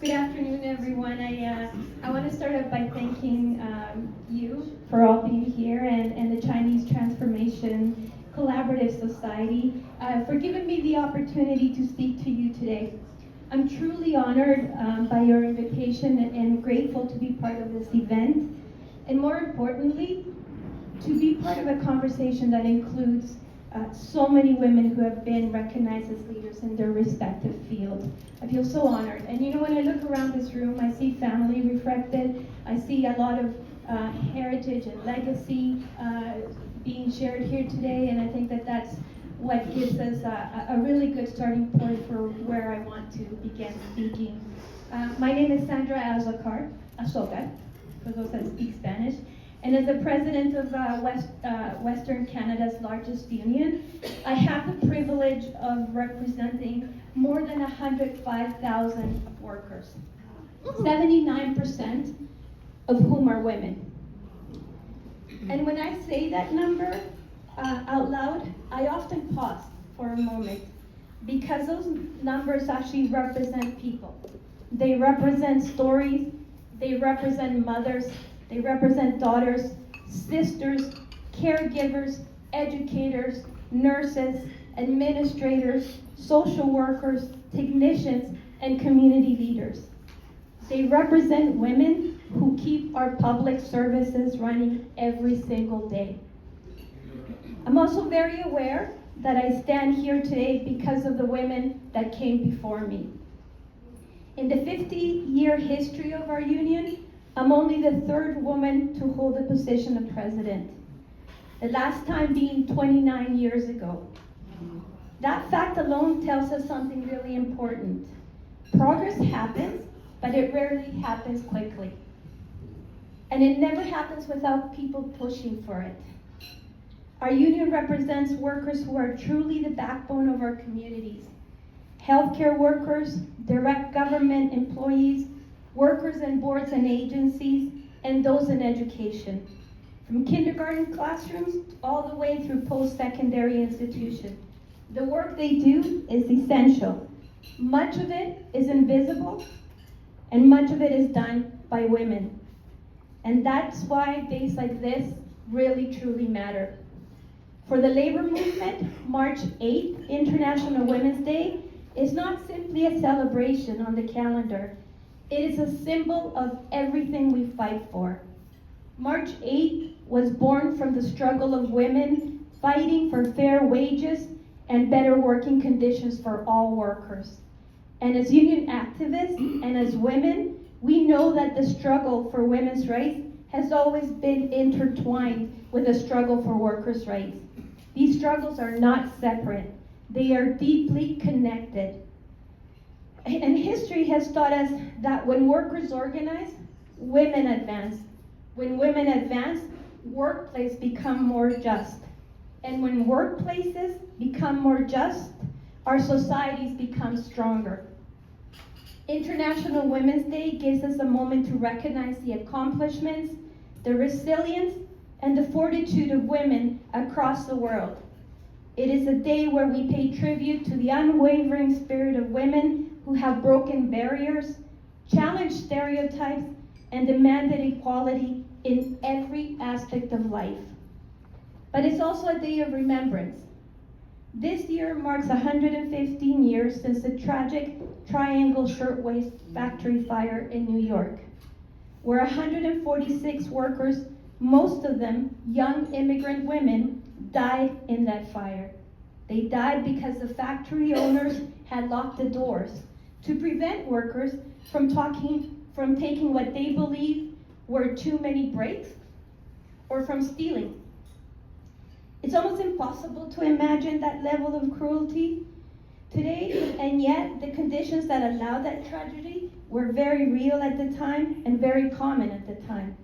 Good afternoon, everyone. I want to start out by thanking you for all being here and the Chinese Transformation Collaborative Society for giving me the opportunity to speak to you today. I'm truly honored by your invitation and grateful to be part of this event, and more importantly, to be part of a conversation that includes so many women who have been recognized as leaders in their respective fields. I feel so honored. And you know, when I look around this room, I see family reflected. I see a lot of heritage and legacy being shared here today, and I think that that's what gives us a really good starting point for where I want to begin speaking. My name is Sandra Azocar, for those that speak Spanish. And as the president of Western Canada's largest union, I have the privilege of representing more than 105,000 workers, 79% of whom are women. And when I say that number out loud, I often pause for a moment because those numbers actually represent people. They represent stories, they represent mothers, they represent daughters, sisters, caregivers, educators, nurses, administrators, social workers, technicians, and community leaders. They represent women who keep our public services running every single day. I'm also very aware that I stand here today because of the women that came before me. In the 50-year history of our union, I'm only the third woman to hold the position of president, the last time being 29 years ago. That fact alone tells us something really important. Progress happens, but it rarely happens quickly. And it never happens without people pushing for it. Our union represents workers who are truly the backbone of our communities. Healthcare workers, direct government employees, workers in boards and agencies, and those in education, from kindergarten classrooms all the way through post-secondary institutions. The work they do is essential. Much of it is invisible, and much of it is done by women. And that's why days like this really, truly matter. For the labor movement, March 8th, International Women's Day, is not simply a celebration on the calendar. It is a symbol of everything we fight for. March 8th was born from the struggle of women fighting for fair wages and better working conditions for all workers. And as union activists and as women, we know that the struggle for women's rights has always been intertwined with the struggle for workers' rights. These struggles are not separate. They are deeply connected. And history has taught us that when workers organize, women advance. When women advance, workplaces become more just. And when workplaces become more just, our societies become stronger. International Women's Day gives us a moment to recognize the accomplishments, the resilience, and the fortitude of women across the world. It is a day where we pay tribute to the unwavering spirit of women who have broken barriers, challenged stereotypes, and demanded equality in every aspect of life. But it's also a day of remembrance. This year marks 115 years since the tragic Triangle Shirtwaist factory fire in New York, where 146 workers, most of them young immigrant women, died in that fire. They died because the factory owners had locked the doors to prevent workers from taking what they believed were too many breaks or from stealing. It's almost impossible to imagine that level of cruelty today, and yet the conditions that allowed that tragedy were very real at the time and very common at the time.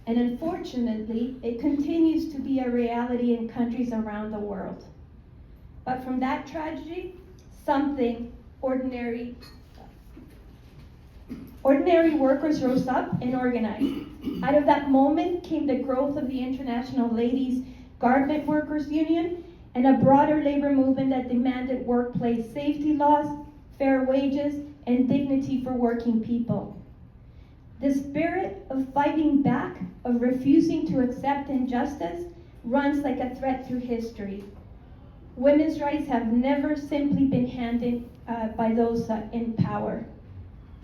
And unfortunately, it continues to be a reality in countries around the world. But from that tragedy, something ordinary workers rose up and organized. Out of that moment came the growth of the International Ladies Garment Workers Union and a broader labor movement that demanded workplace safety laws, fair wages, and dignity for working people. The spirit of fighting back, of refusing to accept injustice, runs like a thread through history. Women's rights have never simply been handed by those in power.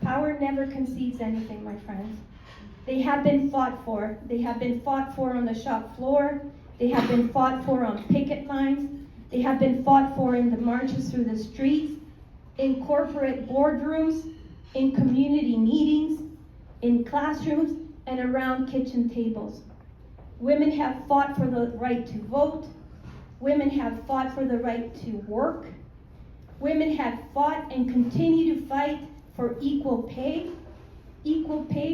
Power never concedes anything, my friends. They have been fought for. They have been fought for on the shop floor. They have been fought for on picket lines. They have been fought for in the marches through the streets, in corporate boardrooms, in community meetings, in classrooms, and around kitchen tables. Women have fought for the right to vote. Women have fought for the right to work. Women have fought and continue to fight for equal pay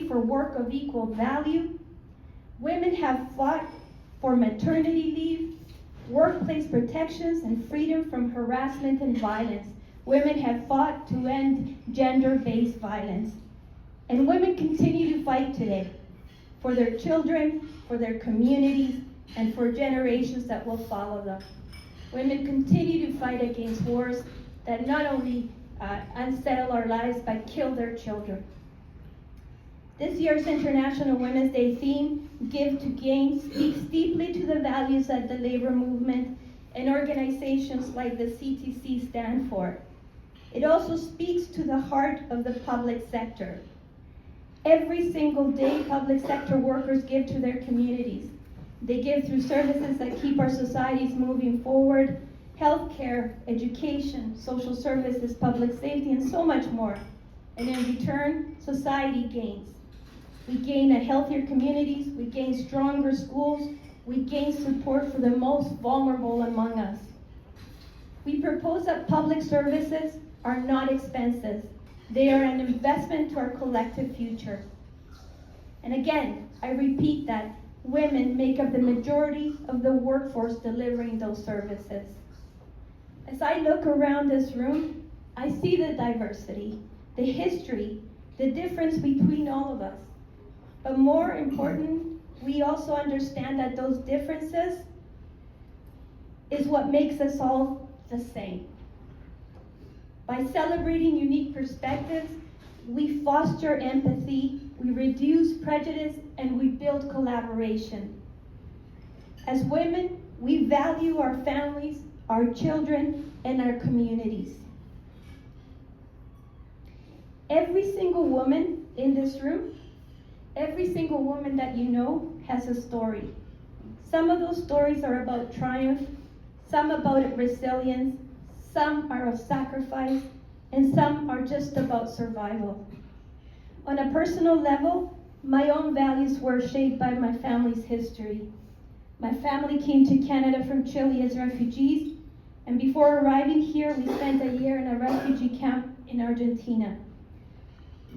for work of equal value. Women have fought for maternity leave, workplace protections, and freedom from harassment and violence. Women have fought to end gender-based violence. And women continue to fight today for their children, for their communities, and for generations that will follow them. Women continue to fight against wars that not only unsettle our lives, but kill their children. This year's International Women's Day theme, Give to Gain, speaks deeply to the values that the labor movement and organizations like the CTC stand for. It also speaks to the heart of the public sector. Every single day, public sector workers give to their communities. They give through services that keep our societies moving forward: healthcare, education, social services, public safety, and so much more. And in return, society gains. We gain a healthier communities, we gain stronger schools, we gain support for the most vulnerable among us. We propose that public services are not expenses. They are an investment to our collective future. And again, I repeat that women make up the majority of the workforce delivering those services. As I look around this room, I see the diversity, the history, the difference between all of us. But more important, we also understand that those differences is what makes us all the same. By celebrating unique perspectives, we foster empathy, we reduce prejudice, and we build collaboration. As women, we value our families, our children, and our communities. Every single woman in this room, every single woman that you know has a story. Some of those stories are about triumph, some about resilience, some are of sacrifice, and some are just about survival. On a personal level, my own values were shaped by my family's history. My family came to Canada from Chile as refugees, and before arriving here, we spent a year in a refugee camp in Argentina.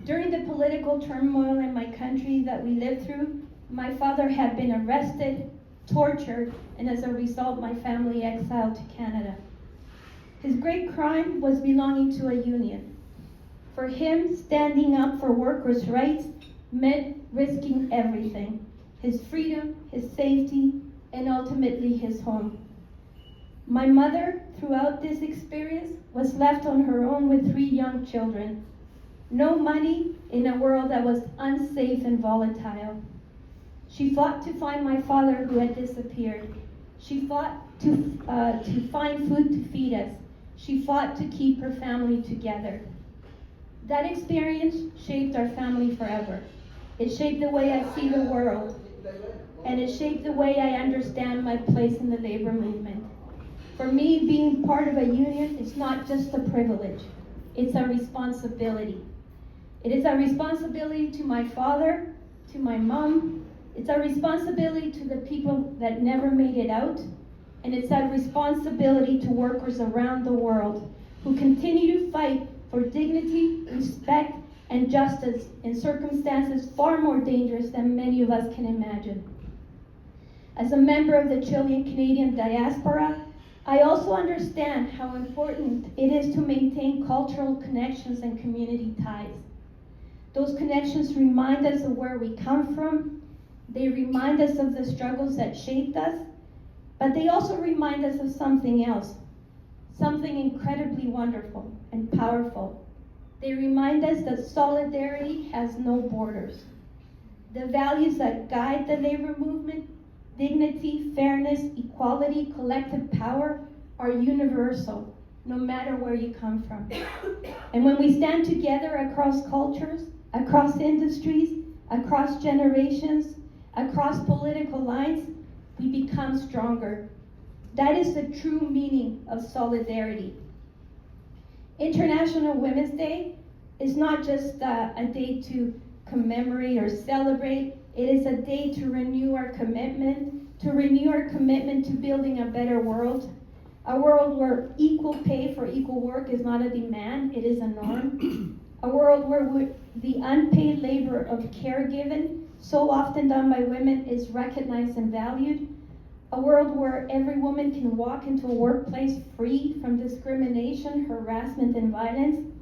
During the political turmoil in my country that we lived through, my father had been arrested, tortured, and as a result, my family exiled to Canada. His great crime was belonging to a union. For him, standing up for workers' rights meant risking everything: his freedom, his safety, and ultimately his home. My mother, throughout this experience, was left on her own with 3 young children. No money in a world that was unsafe and volatile. She fought to find my father who had disappeared. She fought to find food to feed us. She fought to keep her family together. That experience shaped our family forever. It shaped the way I see the world, and it shaped the way I understand my place in the labor movement. For me, being part of a union is not just a privilege, it's a responsibility. It is a responsibility to my father, to my mom. It's a responsibility to the people that never made it out. And it's a responsibility to workers around the world who continue to fight for dignity, respect, and justice in circumstances far more dangerous than many of us can imagine. As a member of the Chilean-Canadian diaspora, I also understand how important it is to maintain cultural connections and community ties. Those connections remind us of where we come from. They remind us of the struggles that shaped us, but they also remind us of something else, something incredibly wonderful and powerful. They remind us that solidarity has no borders. The values that guide the labor movement, dignity, fairness, equality, collective power, are universal, no matter where you come from. And when we stand together across cultures, across industries, across generations, across political lines, we become stronger. That is the true meaning of solidarity. International Women's Day is not just a day to commemorate or celebrate. It is a day to renew our commitment, to building a better world. A world where equal pay for equal work is not a demand, it is a norm. A world where the unpaid labor of caregiving, so often done by women, is recognized and valued. A world where every woman can walk into a workplace free from discrimination, harassment, and violence.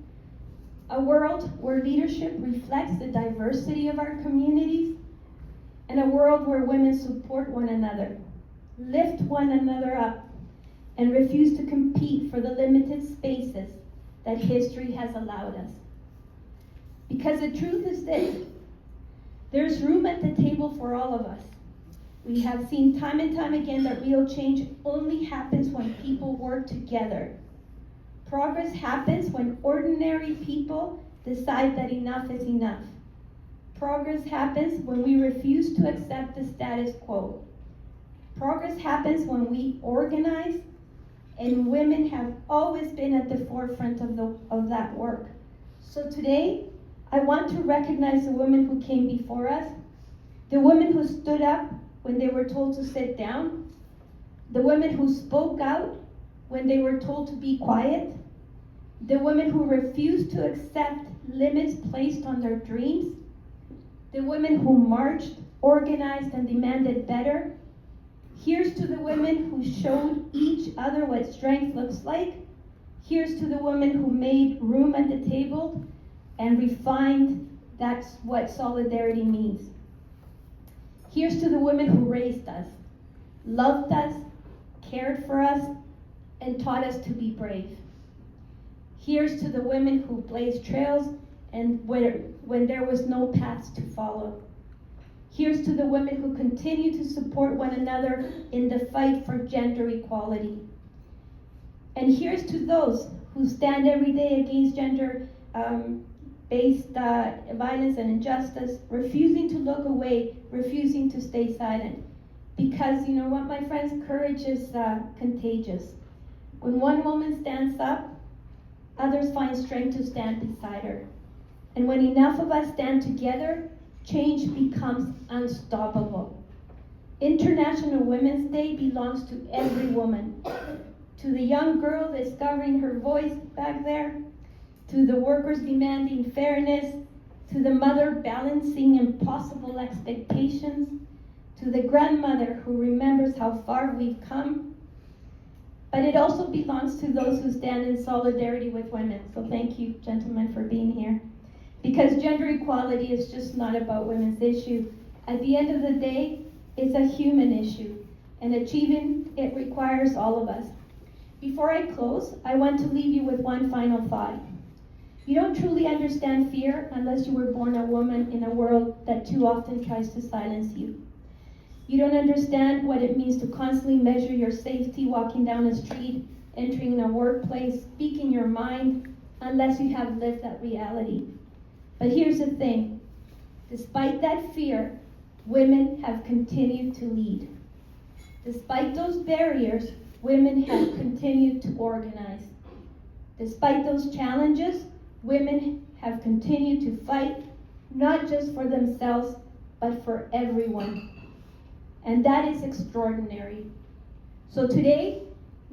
A world where leadership reflects the diversity of our communities. And a world where women support one another, lift one another up, and refuse to compete for the limited spaces that history has allowed us. Because the truth is this: there's room at the table for all of us. We have seen time and time again that real change only happens when people work together. Progress happens when ordinary people decide that enough is enough. Progress happens when we refuse to accept the status quo. Progress happens when we organize, and women have always been at the forefront of that work. So today, I want to recognize the women who came before us, the women who stood up when they were told to sit down, the women who spoke out when they were told to be quiet, the women who refused to accept limits placed on their dreams, the women who marched, organized, and demanded better. Here's to the women who showed each other what strength looks like. Here's to the women who made room at the table and refined that's what solidarity means. Here's to the women who raised us, loved us, cared for us, and taught us to be brave. Here's to the women who blazed trails and when there was no paths to follow. Here's to the women who continue to support one another in the fight for gender equality. And here's to those who stand every day against gender-based violence and injustice, refusing to look away, refusing to stay silent. Because you know what, my friends, courage is contagious. When one woman stands up, others find strength to stand beside her. And when enough of us stand together, change becomes unstoppable. International Women's Day belongs to every woman. To the young girl discovering her voice back there, to the workers demanding fairness, to the mother balancing impossible expectations, to the grandmother who remembers how far we've come. But it also belongs to those who stand in solidarity with women. So thank you, gentlemen, for being here. Because gender equality is just not about women's issue. At the end of the day, it's a human issue, and achieving it requires all of us. Before I close, I want to leave you with one final thought. You don't truly understand fear unless you were born a woman in a world that too often tries to silence you. You don't understand what it means to constantly measure your safety walking down a street, entering a workplace, speaking your mind, unless you have lived that reality. But here's the thing. Despite that fear, women have continued to lead. Despite those barriers, women have continued to organize. Despite those challenges, women have continued to fight, not just for themselves, but for everyone. And that is extraordinary. So today,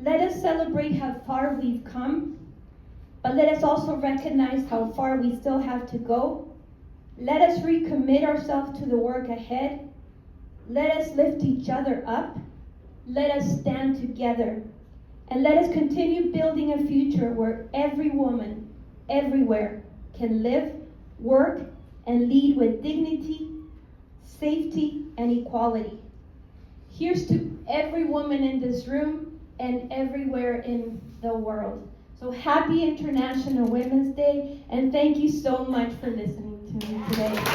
let us celebrate how far we've come, but let us also recognize how far we still have to go. Let us recommit ourselves to the work ahead. Let us lift each other up. Let us stand together. And let us continue building a future where every woman, everywhere, can live, work, and lead with dignity, safety, and equality. Here's to every woman in this room and everywhere in the world. So happy International Women's Day, and thank you so much for listening to me today.